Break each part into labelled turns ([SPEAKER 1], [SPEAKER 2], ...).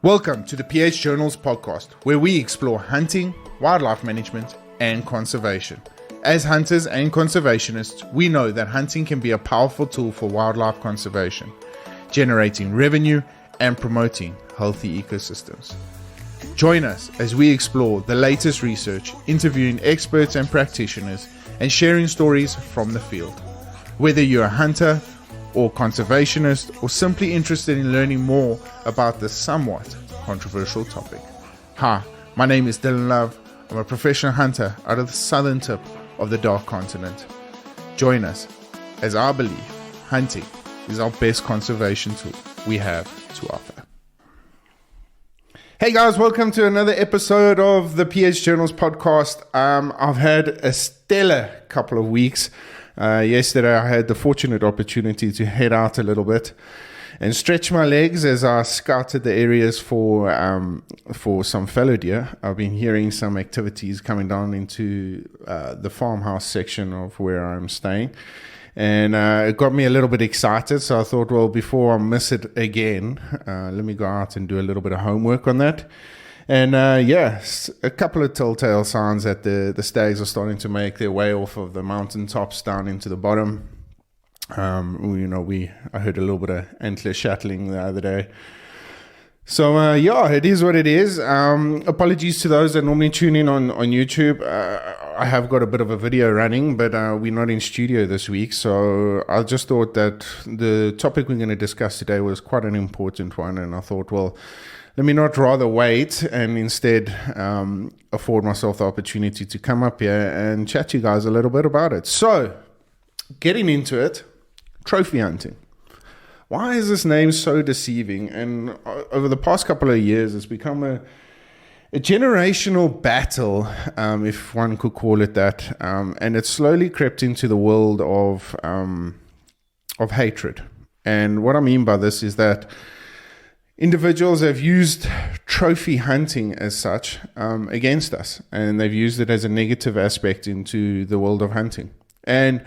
[SPEAKER 1] Welcome to the PH Journals podcast, where we explore hunting, wildlife management, and conservation. As hunters and conservationists, we know that hunting can be a powerful tool for wildlife conservation, generating revenue and promoting healthy ecosystems. Join us as we explore the latest research, interviewing experts and practitioners, and sharing stories from the field. Whether you're a hunter or conservationist, or simply interested in learning more about this somewhat controversial topic. Hi, my name is Dylan Love. I'm a professional hunter out of the southern tip of the Dark Continent. Join us as I believe hunting is our best conservation tool we have to offer. Hey guys, welcome to another episode of the PH Journals podcast. I've had a stellar couple of weeks. Yesterday I had the fortunate opportunity to head out a little bit and stretch my legs as I scouted the areas for some fallow deer. I've been hearing some activities coming down into the farmhouse section of where I'm staying, and it got me a little bit excited. So I thought, well, before I miss it again, let me go out and do a little bit of homework on that. And a couple of telltale signs that the stags are starting to make their way off of the mountain tops down into the bottom. I heard a little bit of antler shattling the other day. So it is what it is. Apologies to those that normally tune in on YouTube. I have got a bit of a video running, but we're not in studio this week. So I just thought that the topic we're going to discuss today was quite an important one. And I thought, well, let me not rather wait and instead afford myself the opportunity to come up here and chat to you guys a little bit about it. So, getting into it, trophy hunting. Why is this name so deceiving? And over the past couple of years, it's become a generational battle, if one could call it that. And it's slowly crept into the world of hatred. And what I mean by this is that individuals have used trophy hunting as such against us, and they've used it as a negative aspect into the world of hunting. And,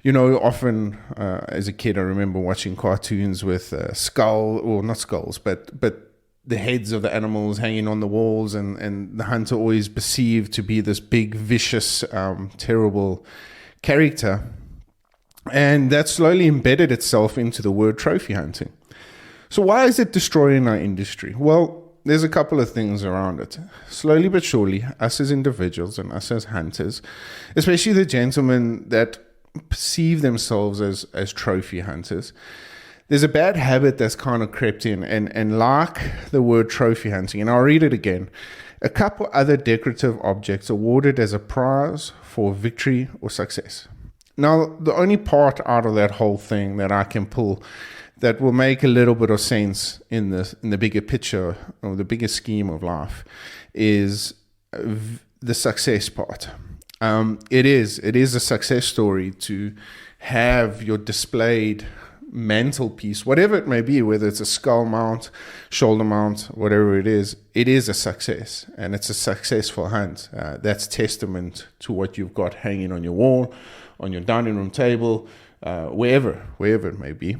[SPEAKER 1] often as a kid, I remember watching cartoons with not skulls, but the heads of the animals hanging on the walls, and the hunter always perceived to be this big, vicious, terrible character. And that slowly embedded itself into the word trophy hunting. So why is it destroying our industry? Well, there's a couple of things around it. Slowly but surely, us as individuals and us as hunters, especially the gentlemen that perceive themselves as trophy hunters, there's a bad habit that's kind of crept in. And like the word trophy hunting, and I'll read it again, a couple other decorative objects awarded as a prize for victory or success. Now, the only part out of that whole thing that I can pull that will make a little bit of sense in the bigger picture or the bigger scheme of life is the success part. It is a success story to have your displayed mantelpiece, whatever it may be, whether it's a skull mount, shoulder mount, whatever it is a success, and it's a successful hunt. That's testament to what you've got hanging on your wall, on your dining room table, wherever it may be.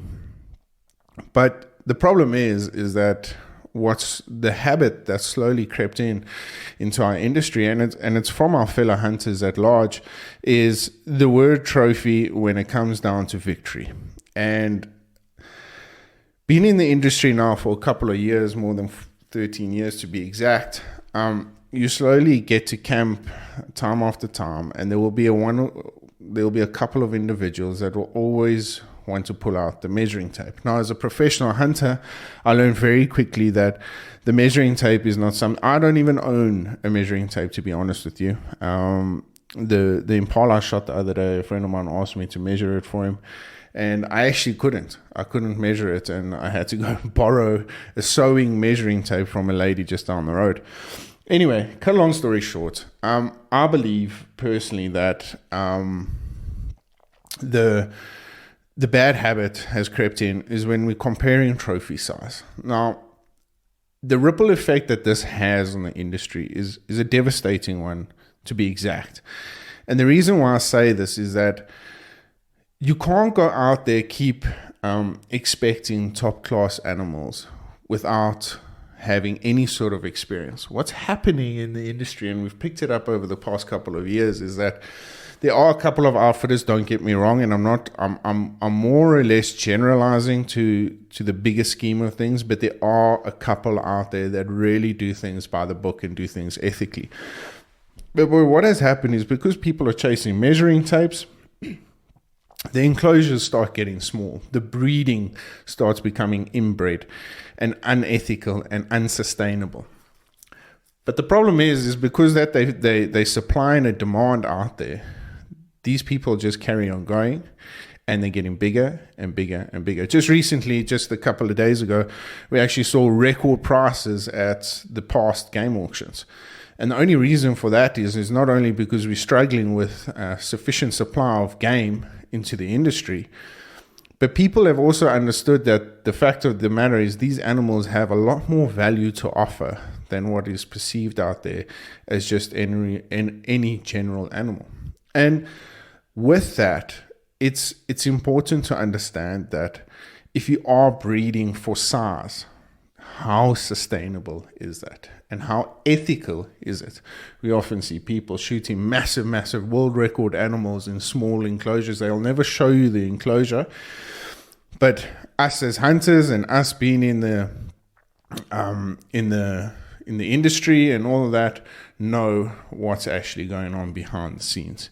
[SPEAKER 1] But the problem is that what's the habit that's slowly crept into our industry, and it's from our fellow hunters at large, is the word trophy when it comes down to victory. And being in the industry now for a couple of years, more than 13 years to be exact, you slowly get to camp time after time, and there will be a couple of individuals that will always want to pull out the measuring tape. Now, as a professional hunter, I learned very quickly that the measuring tape is not something. I don't even own a measuring tape, to be honest with you. The impala I shot the other day, a friend of mine asked me to measure it for him, and I actually couldn't. I couldn't measure it, and I had to go borrow a sewing measuring tape from a lady just down the road. Anyway, cut a long story short, I believe personally that the bad habit has crept in is when we're comparing trophy size. Now, the ripple effect that this has on the industry is a devastating one, to be exact. And the reason why I say this is that you can't go out there, keep expecting top class animals without having any sort of experience. What's happening in the industry, and we've picked it up over the past couple of years, is that there are a couple of outfitters, don't get me wrong, and I'm more or less generalizing to the bigger scheme of things, but there are a couple out there that really do things by the book and do things ethically. But what has happened is, because people are chasing measuring tapes, the enclosures start getting small. The breeding starts becoming inbred and unethical and unsustainable. But the problem is because that they supply and a demand out there, these people just carry on going, and they're getting bigger and bigger and bigger. Just recently, just a couple of days ago, we actually saw record prices at the past game auctions. And the only reason for that is not only because we're struggling with sufficient supply of game into the industry, but people have also understood that the fact of the matter is these animals have a lot more value to offer than what is perceived out there as just any general animal. And with that, it's important to understand that if you are breeding for size, how sustainable is that? And how ethical is it? We often see people shooting massive world record animals in small enclosures. They'll never show you the enclosure. But us as hunters and us being in the industry and all of that know what's actually going on behind the scenes.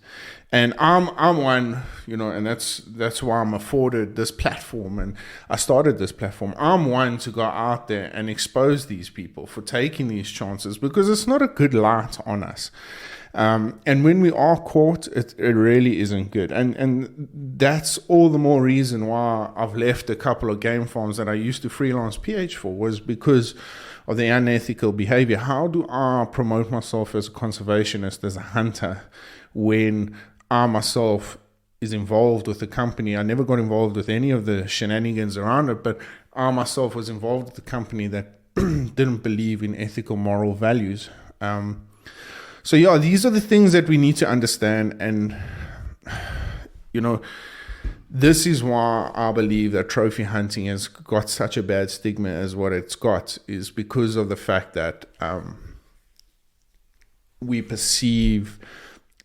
[SPEAKER 1] And I'm one, and that's why I'm afforded this platform, and I started this platform. I'm one to go out there and expose these people for taking these chances, because it's not a good light on us. And when we are caught, it really isn't good. And that's all the more reason why I've left a couple of game farms that I used to freelance PH for, was because of the unethical behavior. How do I promote myself as a conservationist, as a hunter, when I myself is involved with the company? I never got involved with any of the shenanigans around it, but I myself was involved with the company that didn't believe in ethical, moral values. So yeah, these are the things that we need to understand. And, this is why I believe that trophy hunting has got such a bad stigma as what it's got, is because of the fact that we perceive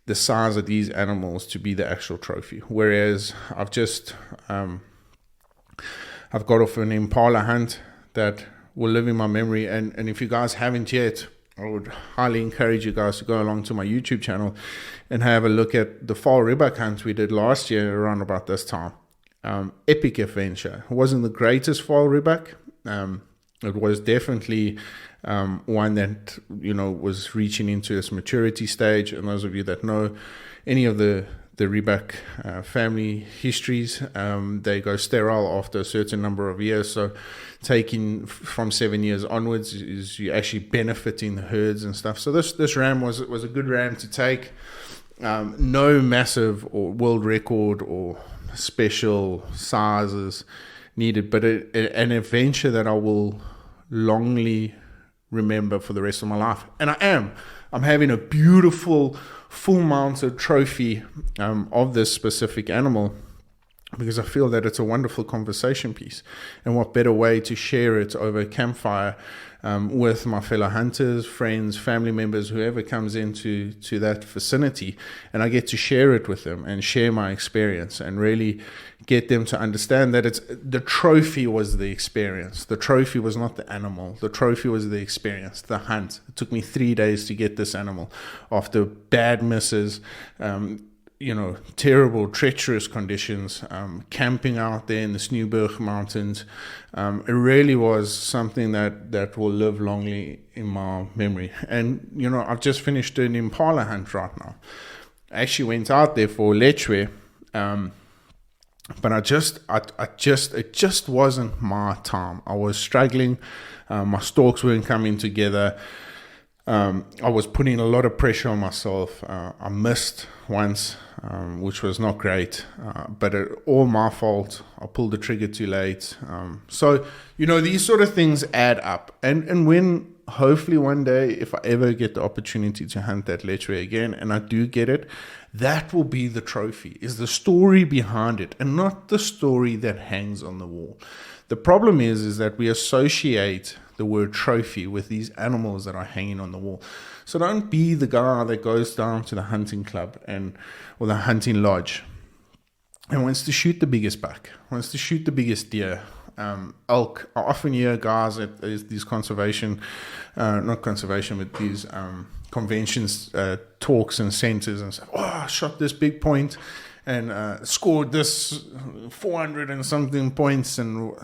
[SPEAKER 1] the size of these animals to be the actual trophy. Whereas I've got off an impala hunt that will live in my memory. And if you guys haven't yet, I would highly encourage you guys to go along to my YouTube channel and have a look at the fall ribbuck hunt we did last year around about this time. Epic adventure. It wasn't the greatest fall ribbuck. It was definitely one that, was reaching into its maturity stage. And those of you that know any of the ribbuck family histories, they go sterile after a certain number of years. So taking from 7 years onwards is you actually benefiting the herds and stuff. So this ram was a good ram to take. No massive or world record or special sizes needed, but an adventure that I will longly remember for the rest of my life. And I'm having a beautiful full mounted trophy of this specific animal, because I feel that it's a wonderful conversation piece. And what better way to share it over a campfire with my fellow hunters, friends, family members, whoever comes into that vicinity, and I get to share it with them and share my experience and really get them to understand that the trophy was the experience. The trophy was not the animal. The trophy was the experience, the hunt. It took me 3 days to get this animal after bad misses, terrible, treacherous conditions, camping out there in the Sneeuwberg Mountains. It really was something that will live longly in my memory. And, I've just finished an impala hunt right now. I actually went out there for lechwe, but it just wasn't my time. I was struggling. My stalks weren't coming together. I was putting a lot of pressure on myself. I missed once, which was not great, but all my fault. I pulled the trigger too late. So, these sort of things add up. And when, hopefully one day, if I ever get the opportunity to hunt that lechwe again, and I do get it, that will be the trophy, is the story behind it, and not the story that hangs on the wall. The problem is that we associate the word trophy with these animals that are hanging on the wall. So don't be the guy that goes down to the hunting club or the hunting lodge and wants to shoot the biggest buck, wants to shoot the biggest deer, elk. I often hear guys at these conventions, talks and centers, and say, "Oh, I shot this big point and scored this 400 and something points." And,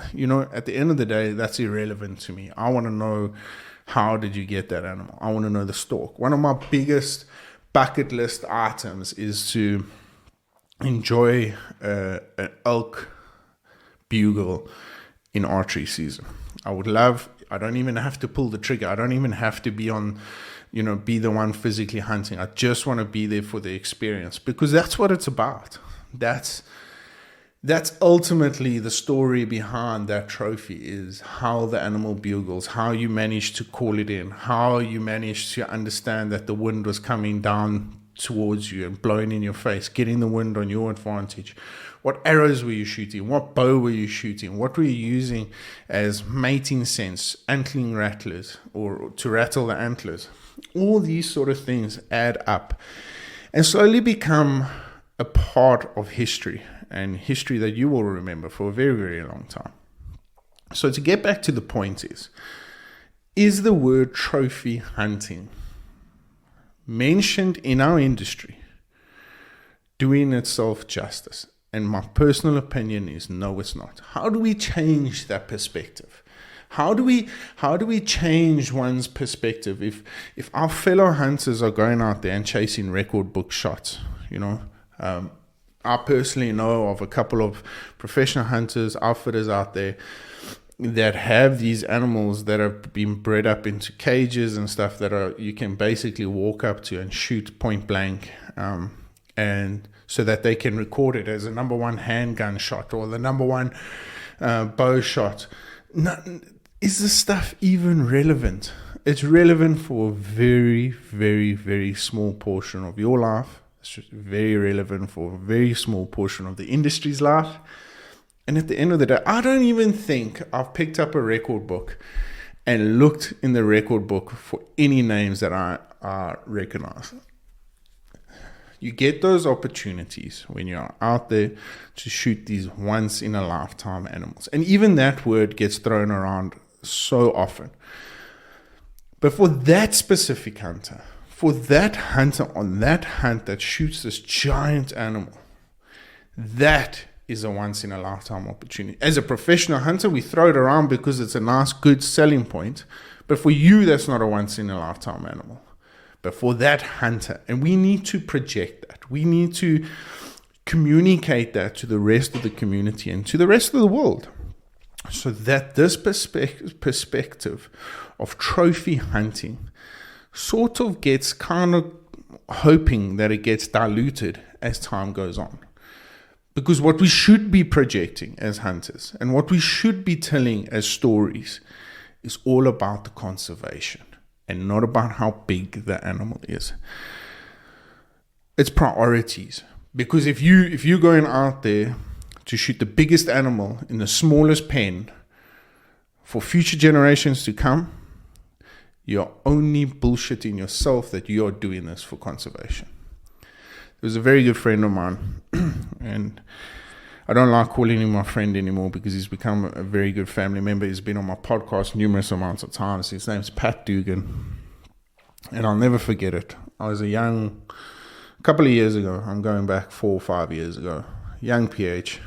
[SPEAKER 1] at the end of the day, that's irrelevant to me. I want to know, how did you get that animal? I want to know the stalk. One of my biggest bucket list items is to enjoy an elk bugle in archery season. I don't even have to pull the trigger. I don't even have to be be the one physically hunting. I just want to be there for the experience, because that's what it's about. That's ultimately the story behind that trophy, is how the animal bugles, how you managed to call it in, how you managed to understand that the wind was coming down towards you and blowing in your face, getting the wind on your advantage. What arrows were you shooting? What bow were you shooting? What were you using as mating scents, antling rattlers, or to rattle the antlers? All these sort of things add up and slowly become a part of history, and history that you will remember for a very, very long time. So to get back to the point is the word trophy hunting mentioned in our industry doing itself justice? And my personal opinion is no, it's not. How do we change that perspective? How do we change one's perspective if our fellow hunters are going out there and chasing record book shots? I personally know of a couple of professional hunters, outfitters out there that have these animals that have been bred up into cages and stuff that you can basically walk up to and shoot point blank, and so that they can record it as a number one handgun shot or the number one bow shot. Is this stuff even relevant? It's relevant for a very, very, very small portion of your life. It's just very relevant for a very small portion of the industry's life. And at the end of the day, I don't even think I've picked up a record book and looked in the record book for any names that I recognize. You get those opportunities when you're out there to shoot these once-in-a-lifetime animals. And even that word gets thrown around so often. But for that specific hunter, on that hunt that shoots this giant animal, that is a once-in-a-lifetime opportunity. As a professional hunter, we throw it around because it's a nice, good selling point. But for you, that's not a once-in-a-lifetime animal. But for that hunter, and we need to project that. We need to communicate that to the rest of the community and to the rest of the world, so that this perspective of trophy hunting sort of gets kind of hoping that it gets diluted as time goes on. Because what we should be projecting as hunters and what we should be telling as stories is all about the conservation and not about how big the animal is. It's priorities. Because if you're going out there to shoot the biggest animal in the smallest pen for future generations to come, you're only bullshitting yourself that you are doing this for conservation. There was a very good friend of mine, and I don't like calling him my friend anymore because he's become a very good family member. He's been on my podcast numerous amounts of times. His name's Pat Dugan, and I'll never forget it. I was a couple of years ago, I'm going back 4 or 5 years ago, young PH,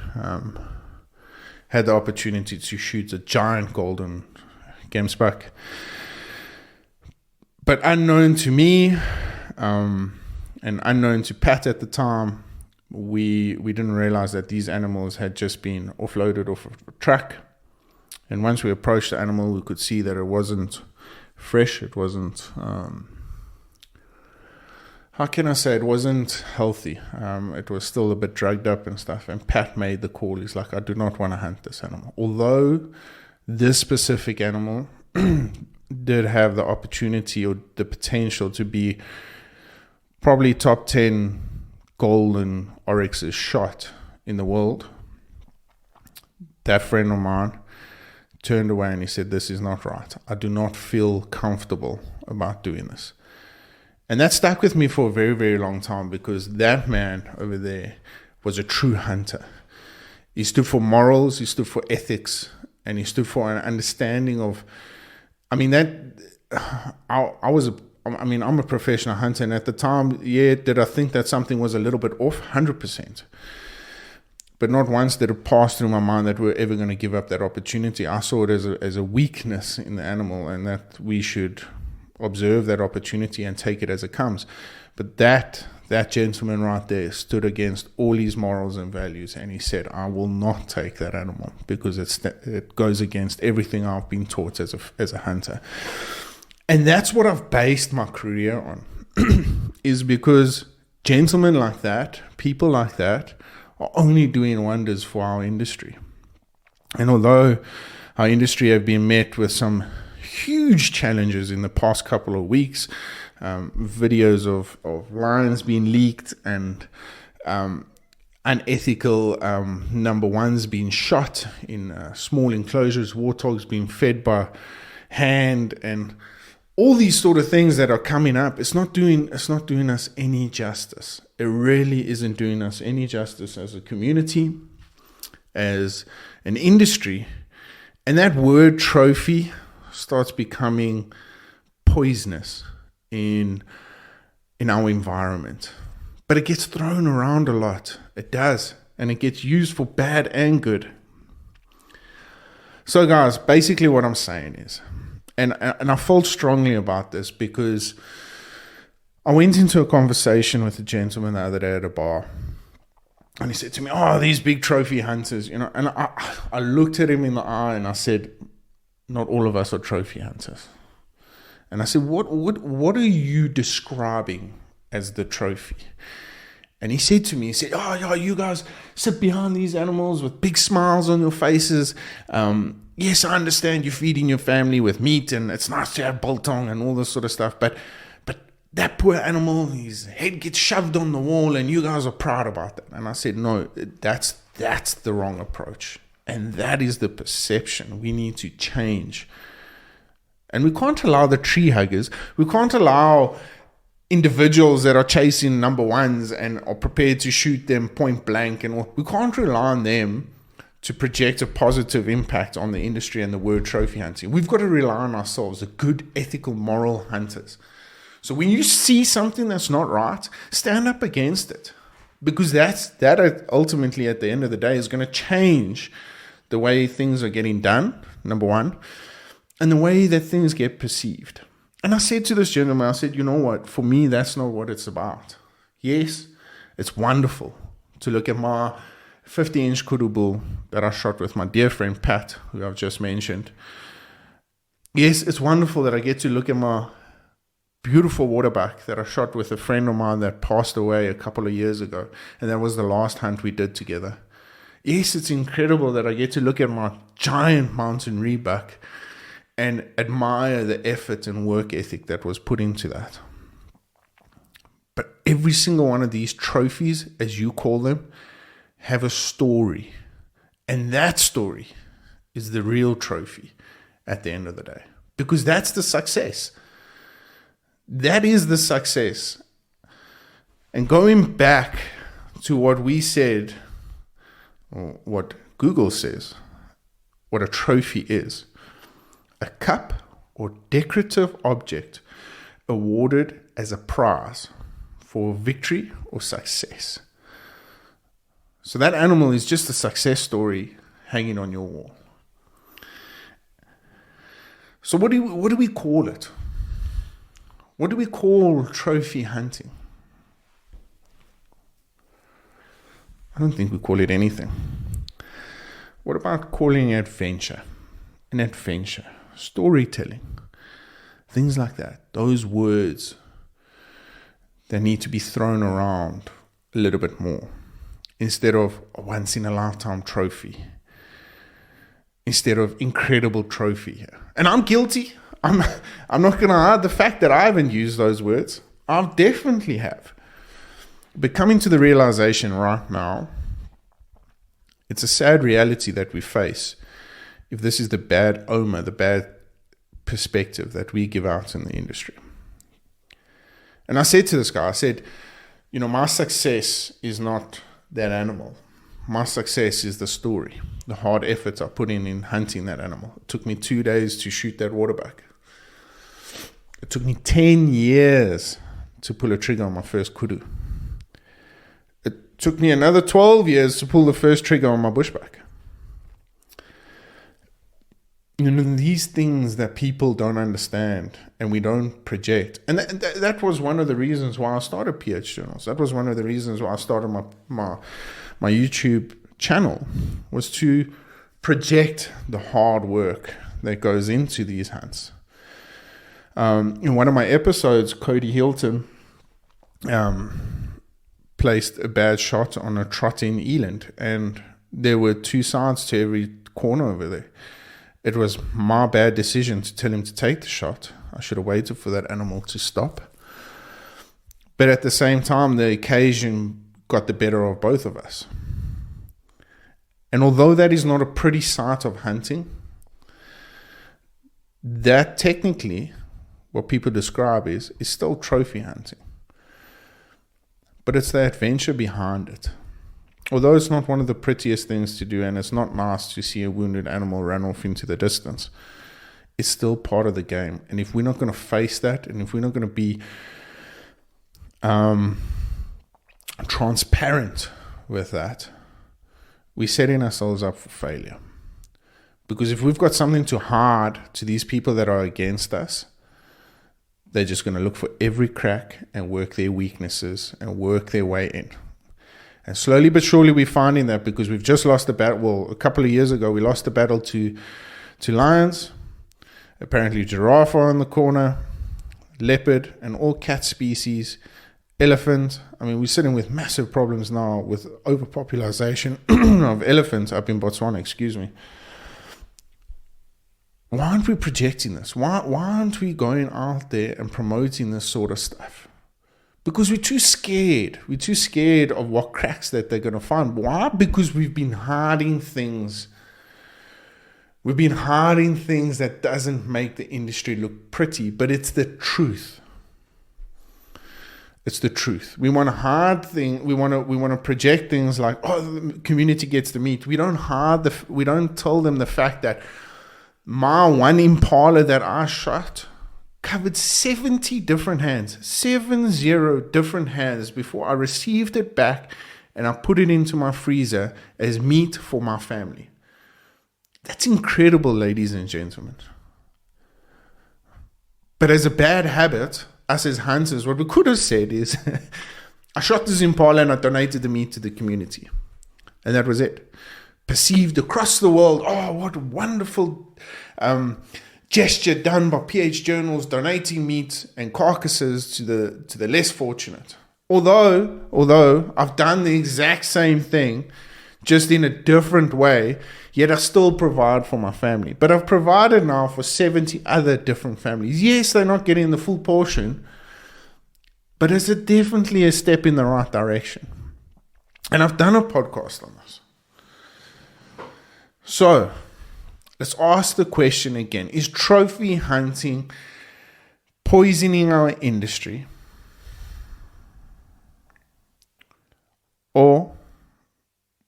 [SPEAKER 1] had the opportunity to shoot a giant golden gemsbuck. But unknown to me, and unknown to Pat at the time, we didn't realize that these animals had just been offloaded off a truck. And once we approached the animal, we could see that it wasn't fresh. It wasn't, it wasn't healthy. It was still a bit drugged up and stuff. And Pat made the call. He's like, I do not want to hunt this animal. Although this specific animal did have the opportunity or the potential to be probably top 10 golden oryxes shot in the world, that friend of mine turned away and he said, "This is not right. I do not feel comfortable about doing this." And that stuck with me for a very, very long time, because that man over there was a true hunter. He stood for morals, he stood for ethics, and he stood for an understanding of, I'm a professional hunter, and at the time, did I think that something was a little bit off? 100%. But not once did it pass through my mind that we're ever going to give up that opportunity. I saw it as a weakness in the animal, and that we should observe that opportunity and take it as it comes. But that gentleman right there stood against all his morals and values, and he said, "I will not take that animal because it goes against everything I've been taught as a hunter." And that's what I've based my career on, is because gentlemen like that, people like that, are only doing wonders for our industry. And although our industry have been met with some huge challenges in the past couple of weeks, videos of lions being leaked and unethical number ones being shot in small enclosures, warthogs being fed by hand, and all these sort of things that are coming up, it's not doing us any justice. It really isn't doing us any justice as a community, as an industry. And that word trophy starts becoming poisonous in our environment. But it gets thrown around a lot. It does. And it gets used for bad and good. So guys, basically what I'm saying is, and I felt strongly about this because I went into a conversation with a gentleman the other day at a bar, and he said to me, "Oh, these big trophy hunters, you know." And I looked at him in the eye and I said, "Not all of us are trophy hunters." And I said, what are you describing as the trophy? And he said to me, "Oh, yeah, you guys sit behind these animals with big smiles on your faces. Yes, I understand you're feeding your family with meat, and it's nice to have biltong and all this sort of stuff. But that poor animal, his head gets shoved on the wall, and you guys are proud about that." And I said, "No, that's the wrong approach. And that is the perception we need to change. And we can't allow the tree huggers, we can't allow individuals that are chasing number ones and are prepared to shoot them point blank, and we can't rely on them to project a positive impact on the industry and the word trophy hunting. We've got to rely on ourselves, the good, ethical, moral hunters. So when you see something that's not right, stand up against it, because that ultimately at the end of the day is going to change the way things are getting done, number one, and the way that things get perceived." And I said to this gentleman, I said, "You know what? For me, that's not what it's about. Yes, it's wonderful to look at my 50-inch kudu bull that I shot with my dear friend Pat, who I've just mentioned. Yes, it's wonderful that I get to look at my beautiful waterbuck that I shot with a friend of mine that passed away a couple of years ago, and that was the last hunt we did together. Yes, it's incredible that I get to look at my giant mountain rebuck and admire the effort and work ethic that was put into that. But every single one of these trophies, as you call them, have a story. And that story is the real trophy at the end of the day. Because that's the success. That is the success. And going back to what we said, or what Google says, what a trophy is: a cup or decorative object awarded as a prize for victory or success. So that animal is just a success story hanging on your wall. So what do we call it? What do we call trophy hunting? I don't think we call it anything. What about calling it adventure? An adventure, storytelling, things like that. Those words that need to be thrown around a little bit more, instead of a once-in-a-lifetime trophy, instead of incredible trophy. And I'm guilty. I'm not going to hide the fact that I haven't used those words. I definitely have. But coming to the realization right now, it's a sad reality that we face, if this is the bad omen, the bad perspective that we give out in the industry. And I said to this guy, I said, my success is not that animal. My success is the story, the hard efforts I put in hunting that animal. It took me 2 days to shoot that waterbuck. It took me 10 years to pull a trigger on my first kudu. It took me another 12 years to pull the first trigger on my bushbuck. These things that people don't understand and we don't project. And that was one of the reasons why I started PH Journals. That was one of the reasons why I started my YouTube channel, was to project the hard work that goes into these hunts. In one of my episodes, Cody Hilton placed a bad shot on a trot in eland, and there were two sides to every corner over there. It was my bad decision to tell him to take the shot. I should have waited for that animal to stop. But at the same time, the occasion got the better of both of us. And although that is not a pretty sight of hunting, that technically, what people describe is still trophy hunting. But it's the adventure behind it. Although it's not one of the prettiest things to do, and it's not nice to see a wounded animal run off into the distance, it's still part of the game. And if we're not going to face that, and if we're not going to be transparent with that, we're setting ourselves up for failure. Because if we've got something to hide to these people that are against us, they're just going to look for every crack and work their weaknesses and work their way in. And slowly but surely we're finding that, because we've just lost the battle. Well, a couple of years ago, we lost the battle to lions. Apparently giraffe are in the corner, leopard and all cat species, elephant. I mean, we're sitting with massive problems now with overpopulation of elephants up in Botswana, excuse me. Why aren't we projecting this? Why aren't we going out there and promoting this sort of stuff? Because we're too scared. We're too scared of what cracks that they're going to find. Why? Because we've been hiding things. We've been hiding things that doesn't make the industry look pretty, but it's the truth. It's the truth. We want to hide things. We want to project things like, oh, the community gets the meat. We don't we don't tell them the fact that my one impala that I shot covered 70 different hands, 70 different hands before I received it back and I put it into my freezer as meat for my family. That's incredible, ladies and gentlemen. But as a bad habit, us as hunters, what we could have said is, I shot this impala and I donated the meat to the community. And that was it. Perceived across the world, oh, what a wonderful gesture done by PH Journals, donating meat and carcasses to the less fortunate. Although I've done the exact same thing, just in a different way, yet I still provide for my family. But I've provided now for 70 other different families. Yes, they're not getting the full portion, but it's definitely a step in the right direction. And I've done a podcast on this. So, let's ask the question again. Is trophy hunting poisoning our industry? Or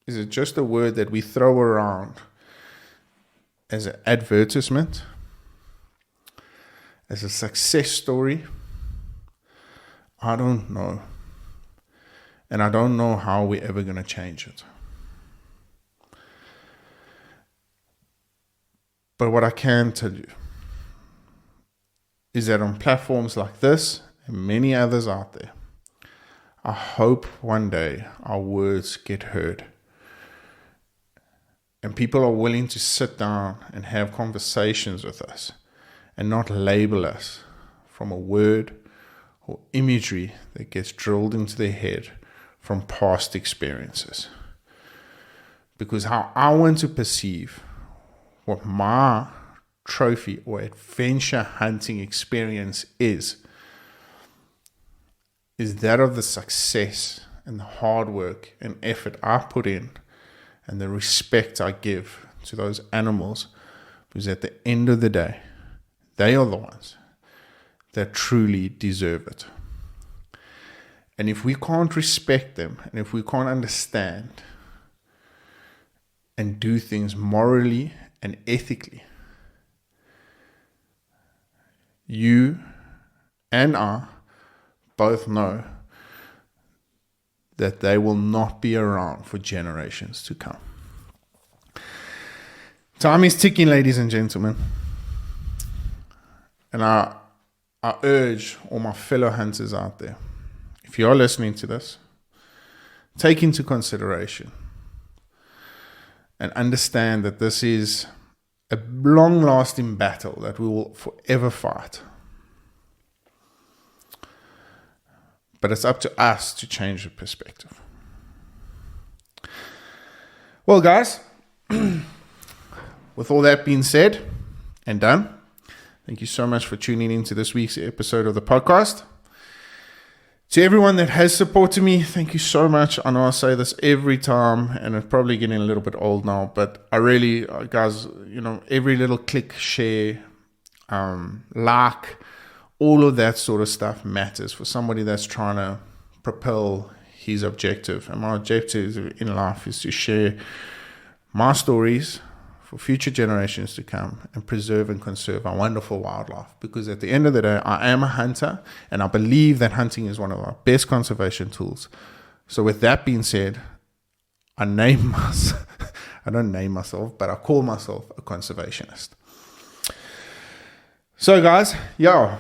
[SPEAKER 1] is it just a word that we throw around as an advertisement, as a success story? I don't know. And I don't know how we're ever going to change it. But what I can tell you is that on platforms like this and many others out there, I hope one day our words get heard. And people are willing to sit down and have conversations with us and not label us from a word or imagery that gets drilled into their head from past experiences. Because how I want to perceive what my trophy or adventure hunting experience is that of the success and the hard work and effort I put in and the respect I give to those animals Because at the end of the day, they are the ones that truly deserve it. And if we can't respect them, and if we can't understand and do things morally and ethically, you and I both know that they will not be around for generations to come. Time is ticking, ladies and gentlemen. And I urge all my fellow hunters out there, if you are listening to this, take into consideration and understand that this is a long-lasting battle that we will forever fight. But it's up to us to change the perspective. Well, guys, with all that being said and done, thank you so much for tuning in to this week's episode of the podcast. To everyone that has supported me, thank you so much. I know I say this every time, and it's probably getting a little bit old now, but I really, guys, every little click, share, like, all of that sort of stuff matters for somebody that's trying to propel his objective. And my objective in life is to share my stories for future generations to come and preserve and conserve our wonderful wildlife. Because at the end of the day, I am a hunter, and I believe that hunting is one of our best conservation tools. So with that being said, I don't name myself, but I call myself a conservationist. So guys,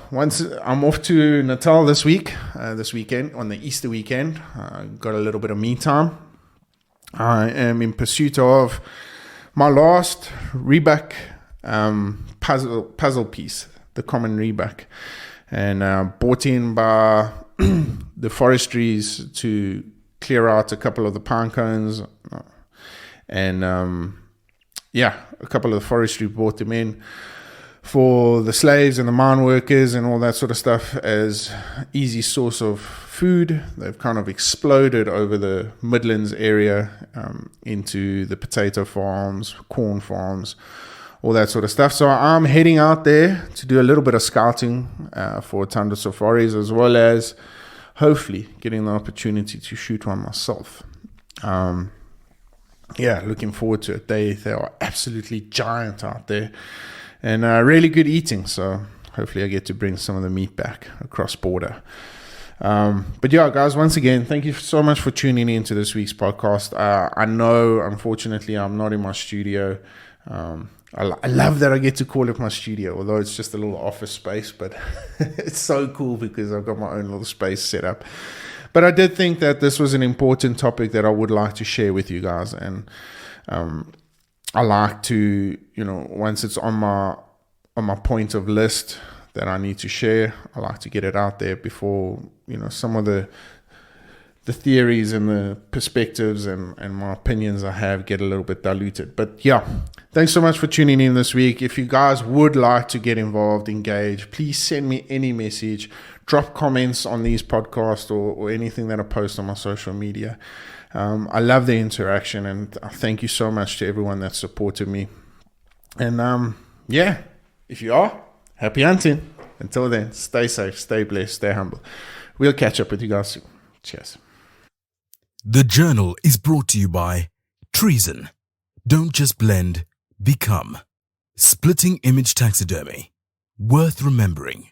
[SPEAKER 1] once I'm off to Natal this weekend, on the Easter weekend. Got a little bit of me time. I am in pursuit of my last rebuck puzzle piece, the common rebuck, and brought in by the forestries to clear out a couple of the pine cones, and a couple of the forestry brought them in for the slaves and the mine workers and all that sort of stuff as easy source of food. They've kind of exploded over the Midlands area into the potato farms, corn farms, all that sort of stuff. So I'm heading out there to do a little bit of scouting for Tundra safaris, as well as hopefully getting the opportunity to shoot one myself. Looking forward to it. They are absolutely giant out there. And really good eating, so hopefully I get to bring some of the meat back across border. But guys, once again, thank you so much for tuning in to this week's podcast. I know, unfortunately, I'm not in my studio. I love that I get to call it my studio, although it's just a little office space, but it's so cool because I've got my own little space set up. But I did think that this was an important topic that I would like to share with you guys, and I like to, once it's on my point of list that I need to share, I like to get it out there before, some of the theories and the perspectives and my opinions I have get a little bit diluted. But thanks so much for tuning in this week. If you guys would like to get involved, engage, please send me any message, drop comments on these podcasts or anything that I post on my social media. I love the interaction, and I thank you so much to everyone that supported me. And if you are, happy hunting. Until then, stay safe, stay blessed, stay humble. We'll catch up with you guys soon. Cheers.
[SPEAKER 2] The Journal is brought to you by Treason. Don't just blend, become. Splitting Image Taxidermy. Worth remembering.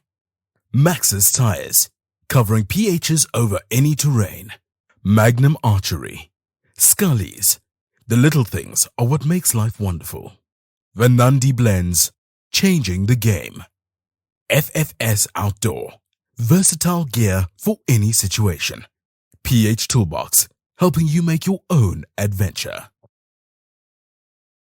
[SPEAKER 2] Maxxis Tires. Covering pHs over any terrain. Magnum Archery. Scullies. The little things are what makes life wonderful. Vanandi Blends. Changing the game. FFS Outdoor. Versatile gear for any situation. PH Toolbox. Helping you make your own adventure.